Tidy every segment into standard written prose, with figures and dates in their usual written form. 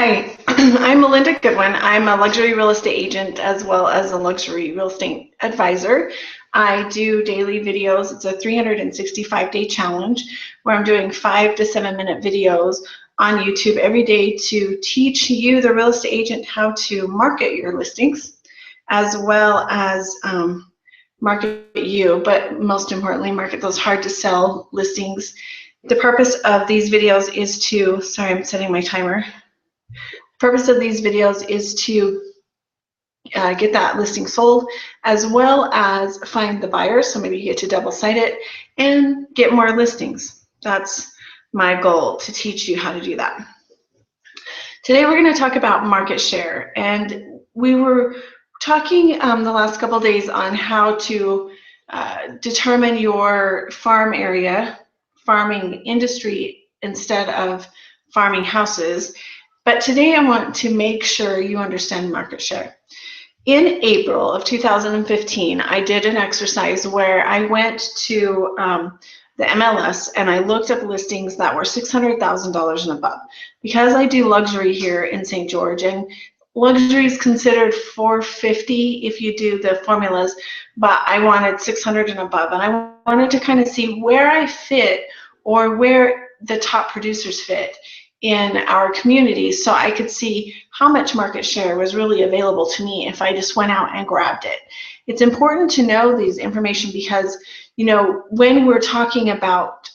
Hi, I'm Melinda Goodwin. I'm a luxury real estate agent as well as a luxury real estate advisor. I do daily videos. It's a 365-day challenge where I'm doing 5 to 7 minute videos on YouTube every day to teach you, the real estate agent, how to market your listings as well as market you, but most importantly, market those hard to sell listings. The purpose of these videos is to, sorry, I'm setting my timer. Purpose of these videos is to get that listing sold, as well as find the buyers, so maybe you get to double site it and get more listings. That's my goal, to teach you how to do that. Today we're going to talk about market share, and we were talking the last couple days on how to determine your farm area, farming industry instead of farming houses. But today I want to make sure you understand market share. In April of 2015, I did an exercise where I went to the MLS and I looked up listings that were $600,000 and above. Because I do luxury here in St. George, and luxury is considered $450 if you do the formulas, but I wanted 600 and above, and I wanted to kind of see where I fit or where the top producers fit in our community, so I could see how much market share was really available to me if I just went out and grabbed it. It's important to know these information because, you know, when we're talking about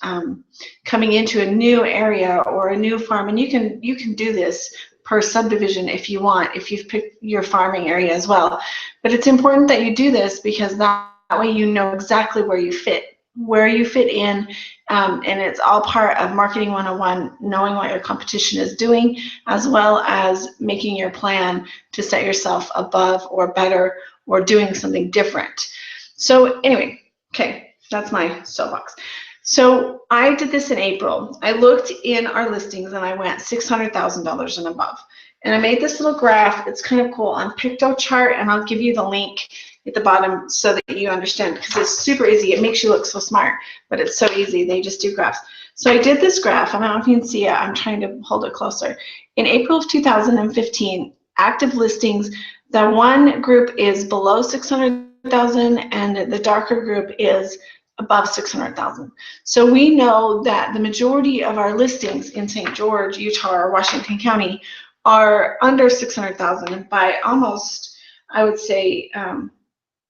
coming into a new area or a new farm, and you can do this per subdivision if you want, if you've picked your farming area as well. But it's important that you do this because that way you know exactly where you fit in, and it's all part of Marketing 101, knowing what your competition is doing, as well as making your plan to set yourself above or better or doing something different. So anyway, okay, that's my soapbox. So I did this in April. I looked in our listings and I went $600,000 and above. And I made this little graph. It's kind of cool on PictoChart, and I'll give you the link at the bottom so that you understand, because it's super easy. It makes you look so smart, but it's so easy. They just do graphs. So I did this graph. I don't know if you can see it. I'm trying to hold it closer. In April of 2015, active listings, the one group is below 600,000 and the darker group is above 600,000. So we know that the majority of our listings in St. George, Utah, or Washington County are under 600,000 by almost, I would say,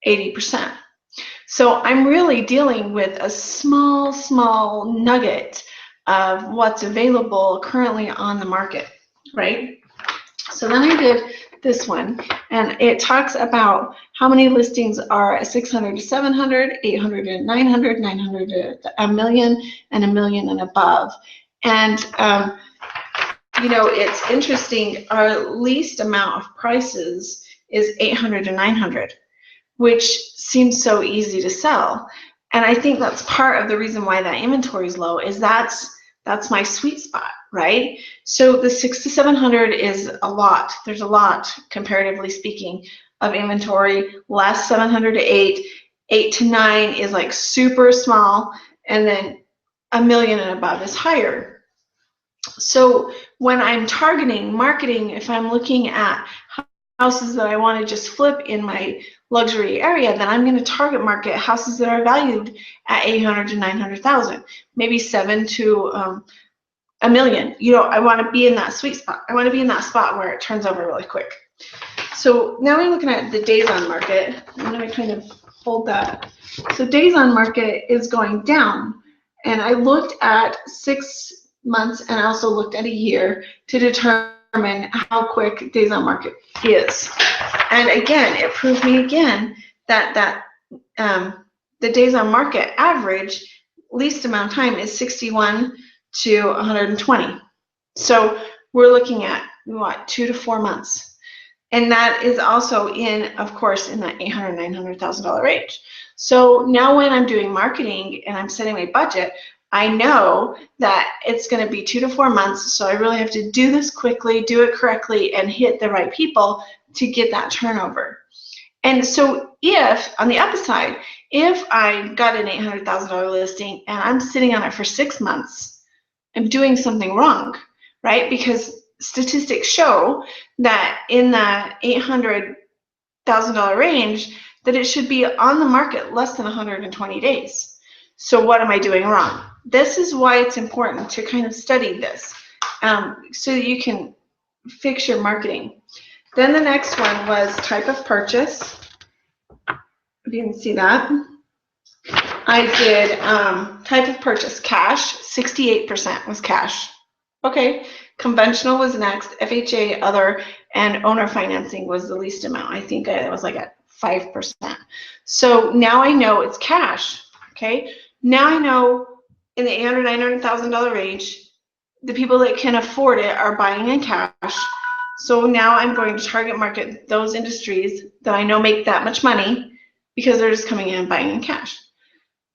80%. So I'm really dealing with a small nugget of what's available currently on the market, right? So then I did this one, and it talks about how many listings are at 600 to 700, 800 to 900, 900 to a million, and a million and above. And you know, it's interesting, our least amount of prices is 800 to 900, which seems so easy to sell. And I think that's part of the reason why that inventory is low, is that's my sweet spot, right? So the 600 to 700 is a lot. There's a lot, comparatively speaking, of inventory. Less 700 to 8 to 9 is like super small, and then a million and above is higher. So when I'm targeting marketing, if I'm looking at houses that I want to just flip in my luxury area, then I'm going to target market houses that are valued at 800 to 900,000, maybe 7 to a million. You know, I want to be in that sweet spot. I want to be in that spot where it turns over really quick. So now we're looking at the days on market. I'm going to kind of hold that. So days on market is going down, and I looked at 6 months and I also looked at a year to determine how quick days on market is. And again, it proved me again that the days on market average least amount of time is 61 to 120. So we're looking at what, 2 to 4 months. And that is also in, of course, in that $800,000, $900,000 range. So now when I'm doing marketing and I'm setting my budget, I know that it's going to be 2 to 4 months, so I really have to do this quickly, do it correctly, and hit the right people to get that turnover. And so if, on the upside, if I got an $800,000 listing and I'm sitting on it for 6 months, I'm doing something wrong, right? Because statistics show that in the $800,000 range, that it should be on the market less than 120 days. So what am I doing wrong? This is why it's important to kind of study this so that you can fix your marketing. Then the next one was type of purchase. If you can see that. I did type of purchase, cash, 68% was cash. Okay, conventional was next, FHA, other, and owner financing was the least amount. I think it was like at 5%. So now I know it's cash, okay? Now I know in the $800,000, $900,000 range, the people that can afford it are buying in cash. So now I'm going to target market those industries that I know make that much money because they're just coming in and buying in cash.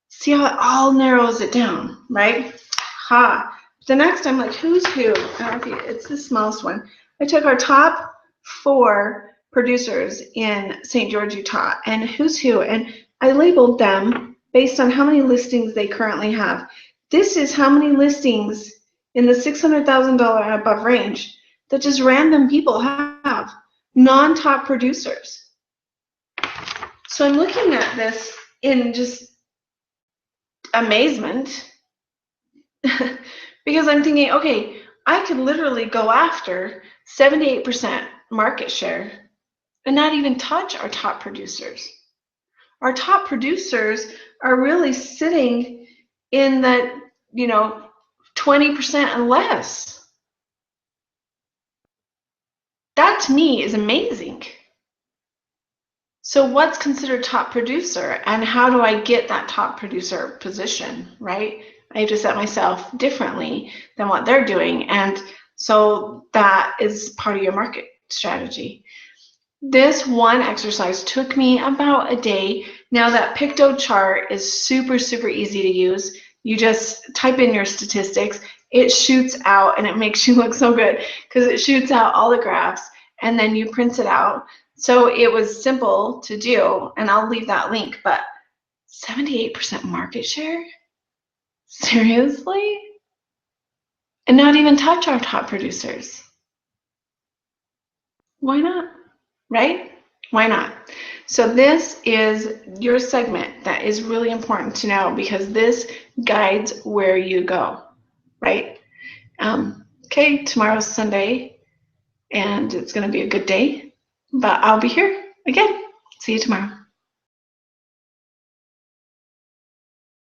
See how it all narrows it down, right? Ha. The next, I'm like, who's who? It's the smallest one. I took our top 4 producers in St. George, Utah, and who's who, and I labeled them based on how many listings they currently have. This is how many listings in the $600,000 and above range that just random people have, non-top producers. So I'm looking at this in just amazement because I'm thinking, okay, I could literally go after 78% market share and not even touch our top producers. Our top producers are really sitting in that, 20% and less. That to me is amazing. So what's considered top producer, and how do I get that top producer position, right? I have to set myself differently than what they're doing, and so that is part of your market strategy. This one exercise took me about a day. Now that Picto chart is super, super easy to use. You just type in your statistics, it shoots out, and it makes you look so good because it shoots out all the graphs, and then you print it out. So it was simple to do, and I'll leave that link, but 78% market share? Seriously? And not even touch our top producers. Why not? Right? Why not? So this is your segment that is really important to know because this guides where you go, right? Okay, tomorrow's Sunday, and it's going to be a good day, but I'll be here again. See you tomorrow.